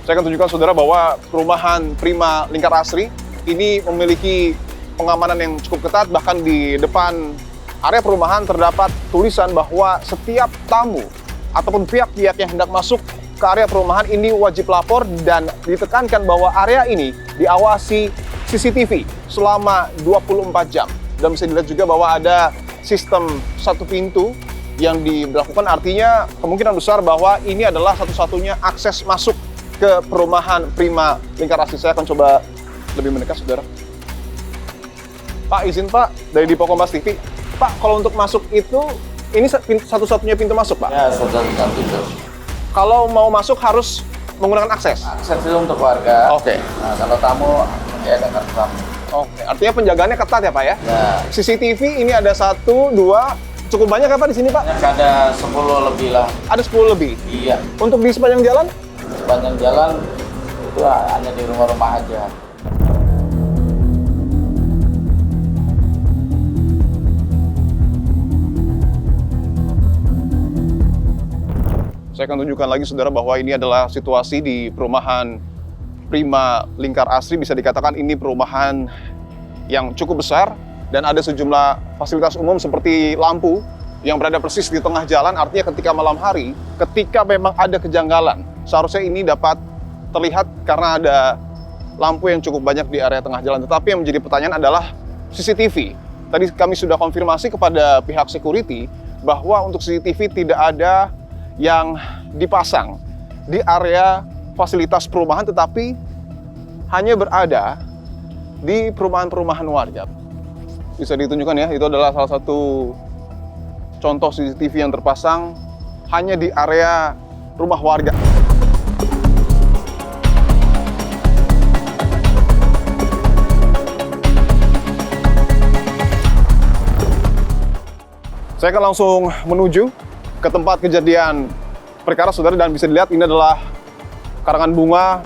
Saya akan tunjukkan saudara bahwa perumahan Prima Lingkar Asri ini memiliki pengamanan yang cukup ketat. Bahkan di depan area perumahan terdapat tulisan bahwa setiap tamu ataupun pihak-pihak yang hendak masuk ke area perumahan ini wajib lapor, dan ditekankan bahwa area ini diawasi CCTV selama 24 jam. Dan bisa dilihat juga bahwa ada sistem satu pintu yang diberlakukan, artinya kemungkinan besar bahwa ini adalah satu-satunya akses masuk ke perumahan Prima Lingkar Asri. Saya akan coba lebih mendekat, saudara. Pak, izin Pak, dari Dipo Kompas TV. Pak, kalau untuk masuk itu, ini satu-satunya pintu masuk, Pak? Ya, satu-satunya pintu. Kalau mau masuk harus menggunakan akses? Akses itu untuk warga. Oke. Nah, kalau tamu, ya dengan tamu. Oke, artinya penjagaannya ketat ya, Pak ya? Ya. CCTV ini ada 1, 2, cukup banyak ya Pak di sini, Pak? Ada 10 lebih lah. Ada 10 lebih? Iya. Untuk di sepanjang jalan? Sepanjang jalan itu hanya di rumah-rumah aja. Saya akan tunjukkan lagi saudara bahwa ini adalah situasi di perumahan Prima Lingkar Asri. Bisa dikatakan ini perumahan yang cukup besar dan ada sejumlah fasilitas umum seperti lampu yang berada persis di tengah jalan. Artinya ketika malam hari, ketika memang ada kejanggalan, seharusnya ini dapat terlihat karena ada lampu yang cukup banyak di area tengah jalan. Tetapi yang menjadi pertanyaan adalah CCTV. Tadi kami sudah konfirmasi kepada pihak security bahwa untuk CCTV tidak ada yang dipasang di area fasilitas perumahan, tetapi hanya berada di perumahan-perumahan warga. Bisa ditunjukkan ya, itu adalah salah satu contoh CCTV yang terpasang hanya di area rumah warga. Saya akan langsung menuju ke tempat kejadian perkara, saudara, dan bisa dilihat ini adalah karangan bunga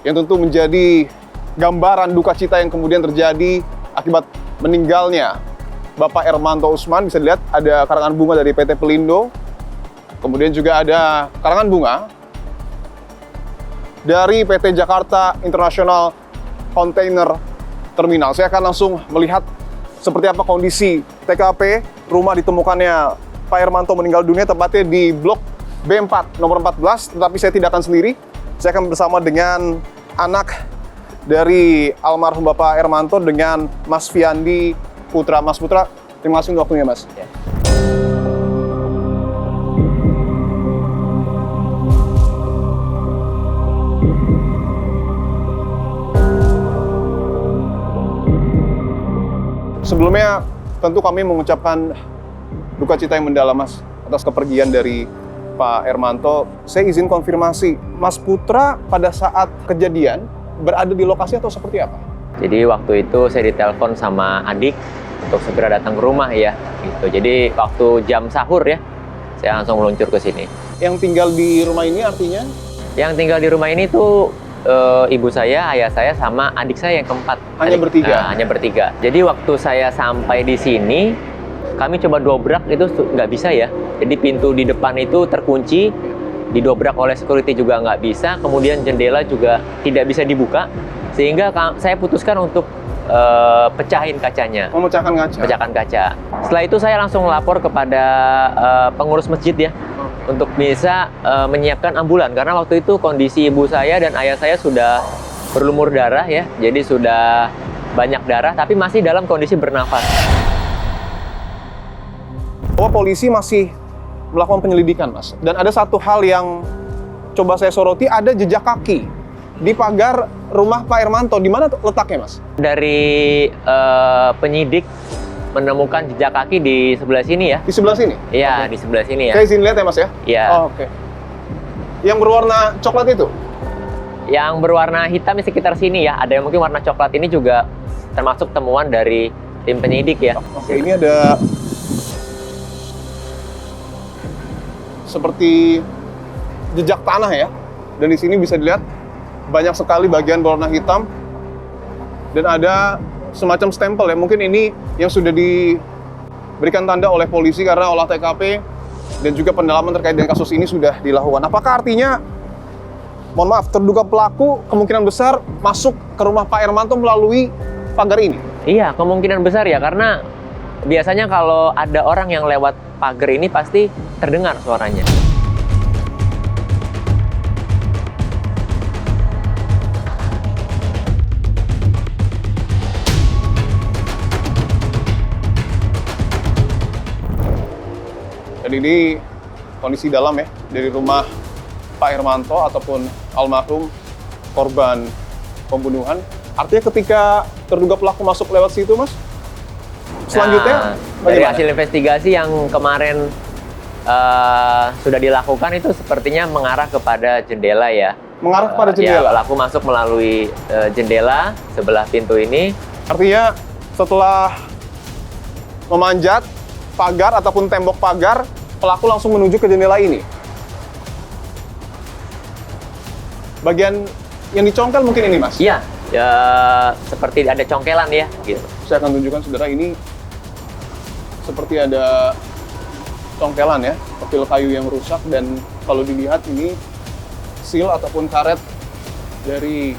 yang tentu menjadi gambaran duka cita yang kemudian terjadi akibat meninggalnya Bapak Ermanto Usman. Bisa dilihat ada karangan bunga dari PT Pelindo, kemudian juga ada karangan bunga dari PT Jakarta International Container Terminal. Saya akan langsung melihat seperti apa kondisi TKP rumah ditemukannya Pak Ermanto meninggal dunia, tepatnya di Blok B4 nomor 14, tetapi saya tidak akan sendiri. Saya akan bersama dengan anak dari almarhum Bapak Ermanto, dengan Mas Fiandi Putra. Mas Putra, terima kasih untuk waktunya, Mas. Ya. Sebelumnya, tentu kami mengucapkan duka cita yang mendalam, Mas, atas kepergian dari Pak Ermanto. Saya izin konfirmasi, Mas Putra pada saat kejadian berada di lokasi atau seperti apa? Jadi waktu itu saya ditelepon sama adik untuk segera datang ke rumah ya, gitu. Jadi waktu jam sahur ya, saya langsung meluncur ke sini. Yang tinggal di rumah ini artinya? Yang tinggal di rumah ini tuh ibu saya, ayah saya, sama adik saya yang keempat. Hanya bertiga? Nah, hanya bertiga. Jadi waktu saya sampai di sini, kami coba dobrak, itu nggak bisa ya. Jadi pintu di depan itu terkunci, didobrak oleh security juga nggak bisa, kemudian jendela juga tidak bisa dibuka, sehingga saya putuskan untuk pecahin kacanya. Memecahkan kaca? Pecahkan kaca. Setelah itu saya langsung lapor kepada pengurus masjid ya, untuk bisa menyiapkan ambulan, karena waktu itu kondisi ibu saya dan ayah saya sudah berlumur darah ya, jadi sudah banyak darah, tapi masih dalam kondisi bernafas. Bahwa polisi masih melakukan penyelidikan, Mas. Dan ada satu hal yang coba saya soroti, ada jejak kaki di pagar rumah Pak Ermanto. Di mana letaknya, Mas? Dari penyidik menemukan jejak kaki di sebelah sini ya. Di sebelah sini? Iya, Oke. di sebelah sini ya. Saya izin lihat ya, Mas ya? Iya. Oh, oke. Yang berwarna coklat itu? Yang berwarna hitam di sekitar sini ya. Ada yang mungkin warna coklat, ini juga termasuk temuan dari tim penyidik ya. Oke, ini ada seperti jejak tanah ya. Dan di sini bisa dilihat banyak sekali bagian berwarna hitam. Dan ada semacam stempel ya. Mungkin ini yang sudah diberikan tanda oleh polisi karena olah TKP dan juga pendalaman terkait dengan kasus ini sudah dilakukan. Apakah artinya mohon maaf, terduga pelaku kemungkinan besar masuk ke rumah Pak Hermanto melalui pagar ini. Iya, kemungkinan besar ya, karena biasanya kalau ada orang yang lewat pagar ini pasti terdengar suaranya. Dan ini kondisi dalam ya, dari rumah Pak Hermanto ataupun almarhum korban pembunuhan. Artinya ketika terduga pelaku masuk lewat situ, Mas, selanjutnya dari bagaimana? hasil investigasi yang kemarin sudah dilakukan itu sepertinya mengarah kepada jendela ya. Mengarah kepada Ya, jendela. pelaku masuk melalui jendela sebelah pintu ini. Artinya setelah memanjat pagar ataupun tembok pagar, pelaku langsung menuju ke jendela ini. Bagian yang dicongkel mungkin ini, Mas. Iya, ya, seperti ada congkelan ya, gitu. Saya akan tunjukkan saudara, ini seperti ada congkelan ya, profil kayu yang rusak, dan kalau dilihat ini seal ataupun karet dari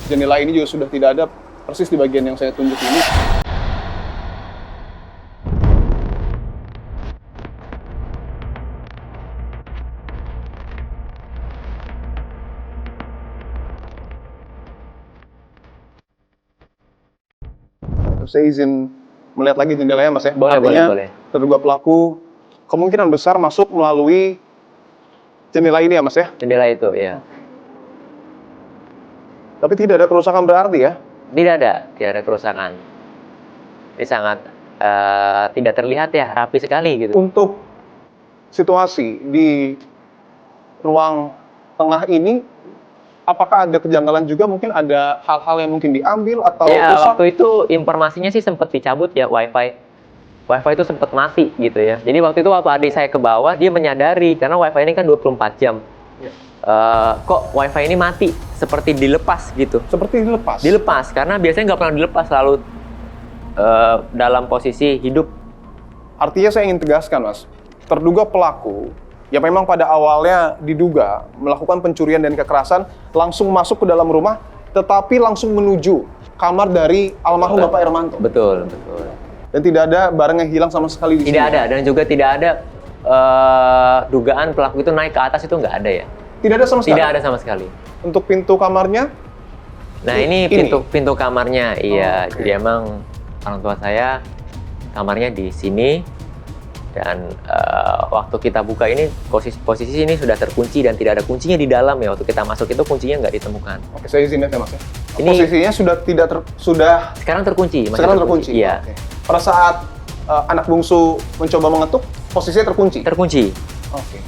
jendela ini juga sudah tidak ada persis di bagian yang saya tunjuk ini. Saya izin melihat lagi jendelanya, Mas ya. Boleh, Artinya, boleh. terduga pelaku kemungkinan besar masuk melalui jendela ini ya, Mas ya. Jendela itu, ya. Tapi tidak ada kerusakan berarti ya. Tidak ada kerusakan. Ini sangat tidak terlihat ya, rapi sekali gitu. Untuk situasi di ruang tengah ini, apakah ada kejanggalan juga? Mungkin ada hal-hal yang mungkin diambil atau Ya, rusak? waktu itu informasinya sih sempat dicabut ya, wifi. Wifi itu sempat mati gitu ya. Jadi waktu itu waktu adik saya ke bawah, dia menyadari karena wifi ini kan 24 jam. Kok wifi ini mati, seperti dilepas gitu. Seperti dilepas. Dilepas, karena biasanya nggak pernah dilepas, selalu dalam posisi hidup. Artinya saya ingin tegaskan, Mas, terduga pelaku yang memang pada awalnya diduga melakukan pencurian dan kekerasan langsung masuk ke dalam rumah, tetapi langsung menuju kamar dari almarhum Bapak Hermanto. Betul, betul. Dan tidak ada barang yang hilang sama sekali di sini. Tidak ada, dan juga tidak ada dugaan pelaku itu naik ke atas, itu nggak ada ya. Tidak ada sama sekali. Tidak ada sama sekali. Untuk pintu kamarnya, Nah ini pintu kamarnya, iya. Oh, oke. Jadi emang orang tua saya kamarnya di sini, dan waktu kita buka ini posisi ini sudah terkunci dan tidak ada kuncinya di dalam ya. Waktu kita masuk itu kuncinya nggak ditemukan. oke, saya izin ya, Mas ya. Ini- Posisinya sudah tidak sudah Sekarang terkunci. masih sekarang terkunci. Iya, Oke. Pada saat anak bungsu mencoba mengetuk, posisinya terkunci. terkunci. Oke.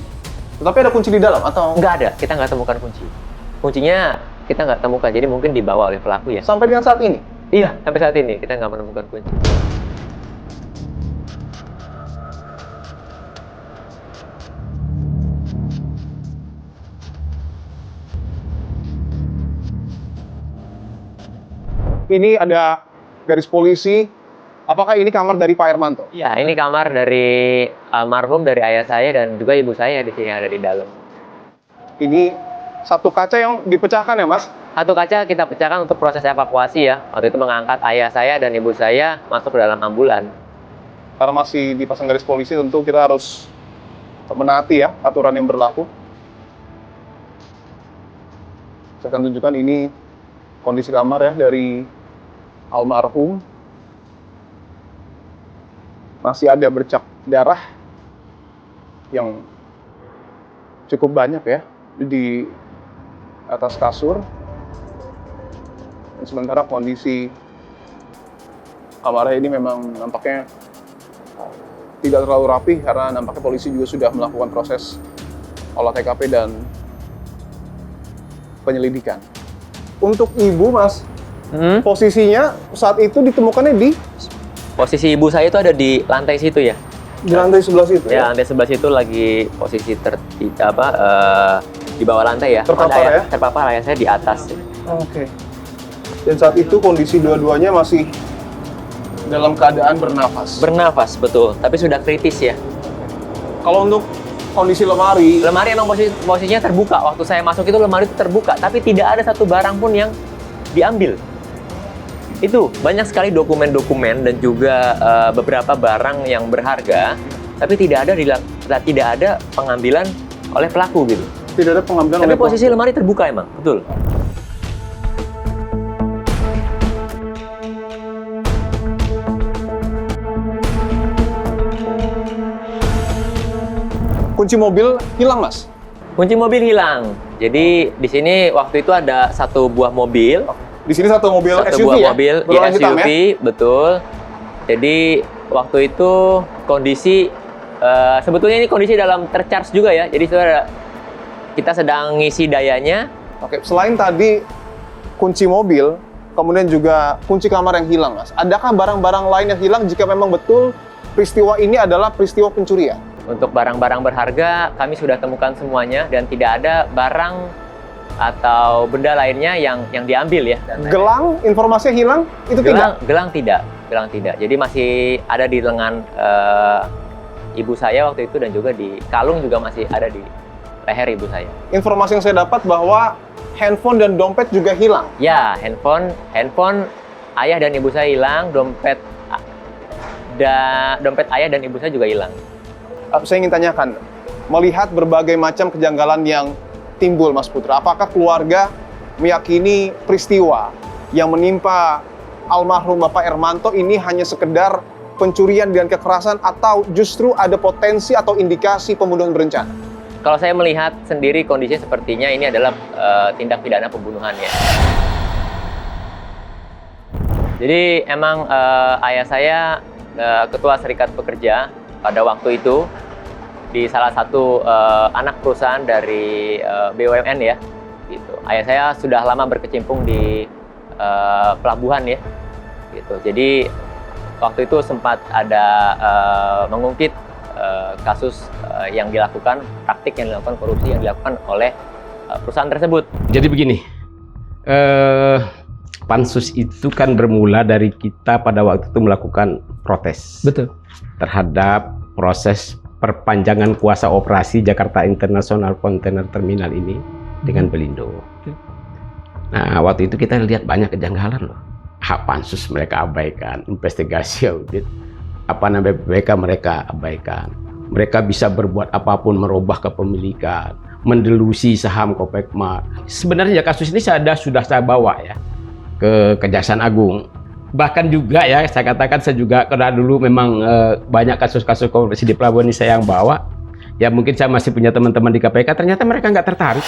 Tetapi ada kunci di dalam atau Nggak ada, kita nggak temukan kunci. Kuncinya kita nggak temukan, jadi mungkin dibawa oleh pelaku ya. sampai dengan saat ini? Iya, sampai saat ini kita nggak menemukan kunci. Ini ada garis polisi. Apakah ini kamar dari Pak Hermanto? Iya, ini kamar dari almarhum, dari ayah saya dan juga ibu saya di sini ada di dalam. Ini satu kaca yang dipecahkan ya, Mas? Satu kaca kita pecahkan untuk proses evakuasi ya. Waktu itu mengangkat ayah saya dan ibu saya masuk ke dalam ambulan. Karena masih dipasang garis polisi, tentu kita harus menaati ya aturan yang berlaku. Saya akan tunjukkan ini kondisi kamar ya dari almarhum. Masih ada bercak darah yang cukup banyak ya di atas kasur. Dan sementara kondisi kamarnya ini memang nampaknya tidak terlalu rapi karena nampaknya polisi juga sudah melakukan proses olah TKP dan penyelidikan. Untuk ibu, Mas, posisinya saat itu ditemukannya di Posisi ibu saya itu ada di lantai situ ya. lantai sebelah situ Ya, ya? lantai sebelah situ lagi posisi di bawah lantai ya. Terpapar Lantai ya? Terpapar, ayah saya di atas. Oke. Dan saat itu kondisi dua-duanya masih dalam keadaan bernafas. Bernafas, betul. Tapi sudah kritis ya. Kalau untuk kondisi lemari. Lemari emang posisinya terbuka. Waktu saya masuk itu lemari itu terbuka, tapi tidak ada satu barang pun yang diambil. Itu banyak sekali dokumen-dokumen dan juga beberapa barang yang berharga, tapi tidak ada pengambilan oleh pelaku gitu. Tidak ada pengambilan Tapi oleh posisi lemari terbuka emang, betul. kunci mobil hilang, Mas. Kunci mobil hilang. Jadi di sini waktu itu ada satu buah mobil. Di sini satu mobil Satu SUV buah ya? mobil Berwarna ya, hitam SUV, ya? betul. Jadi waktu itu kondisi sebetulnya ini kondisi dalam tercharge juga ya. Jadi kita sedang ngisi dayanya. Oke, selain tadi kunci mobil, kemudian juga kunci kamar yang hilang, Mas. Adakah barang-barang lain yang hilang jika memang betul peristiwa ini adalah peristiwa pencurian? Untuk barang-barang berharga kami sudah temukan semuanya dan tidak ada barang atau benda lainnya yang diambil ya. Gelang, informasinya hilang, itu tidak? Gelang tidak. Jadi masih ada di lengan ibu saya waktu itu dan juga di kalung juga masih ada di leher ibu saya. Informasi yang saya dapat bahwa handphone dan dompet juga hilang. Ya, handphone ayah dan ibu saya hilang, dompet ayah dan ibu saya juga hilang. Saya ingin tanyakan, melihat berbagai macam kejanggalan yang timbul, Mas Putra, apakah keluarga meyakini peristiwa yang menimpa almarhum Bapak Ermanto ini hanya sekedar pencurian dan kekerasan atau justru ada potensi atau indikasi pembunuhan berencana? Kalau saya melihat sendiri kondisinya sepertinya ini adalah tindak pidana pembunuhan ya. Jadi emang ayah saya ketua serikat pekerja pada waktu itu di salah satu anak perusahaan dari BUMN ya, gitu. Ayah saya sudah lama berkecimpung di pelabuhan ya, gitu. Jadi waktu itu sempat ada mengungkit kasus yang dilakukan, praktik yang dilakukan, korupsi yang dilakukan oleh perusahaan tersebut. Jadi begini, pansus itu kan bermula dari kita pada waktu itu melakukan protes. Betul. Terhadap proses perpanjangan kuasa operasi Jakarta International Container Terminal ini dengan Belindo. Nah, waktu itu kita lihat banyak kejanggalan loh. Hak pansus mereka abaikan, investigasi audit, BPK mereka abaikan. Mereka bisa berbuat apapun, merubah kepemilikan, mendelusi saham Kopekma. Sebenarnya kasus ini sudah saya bawa ya ke Kejaksaan Agung. Bahkan juga ya, saya katakan saya juga karena dulu memang banyak kasus-kasus korupsi di pelabuhan ini saya yang bawa. Ya mungkin saya masih punya teman-teman di KPK, ternyata mereka nggak tertarik.